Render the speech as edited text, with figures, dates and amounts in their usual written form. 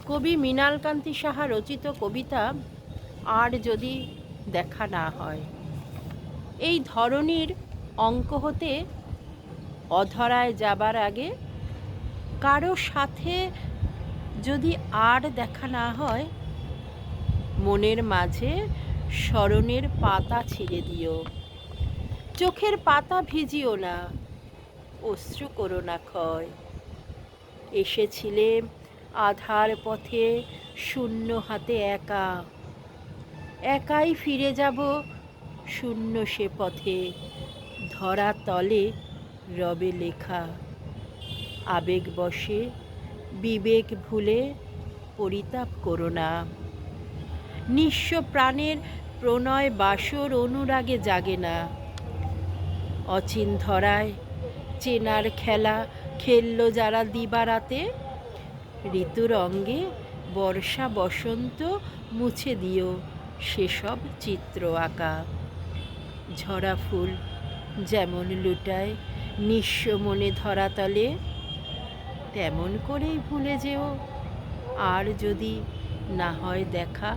কবি মৃণালকান্তি সাহা রচিত কবিতা আর যদি দেখা না হয়। এই ধরনীর অঙ্ক হতে অধরায় যাবার আগে কারো সাথে যদি আর দেখা না হয়, মনের মাঝে স্মরণের পাতা ছিঁড়ে দিও। চোখের পাতা ভিজিও না, অশ্রু করো না ক্ষয়। এসেছিলে আধার পথে শূন্য হাতে একা, একাই ফিরে যাব শূন্য সে পথে। ধরা তলে রবে লেখা, আবেগ বশে বিবেক ভুলে পরিতাপ করো না। নিঃস্ব প্রাণের প্রণয় বাসর অনুরাগে জাগে না। অচিন ধরায় চেনার খেলা খেললো যারা দিবারাতে, ঋতুর অঙ্গে বর্ষা বসন্ত মুছে দিও সেসব চিত্র আঁকা। ঝরা ফুল যেমন লুটায় নিঃস্ব মনে ধরাতলে, তেমন করেই ভুলে যেও আর যদি না হয় দেখা।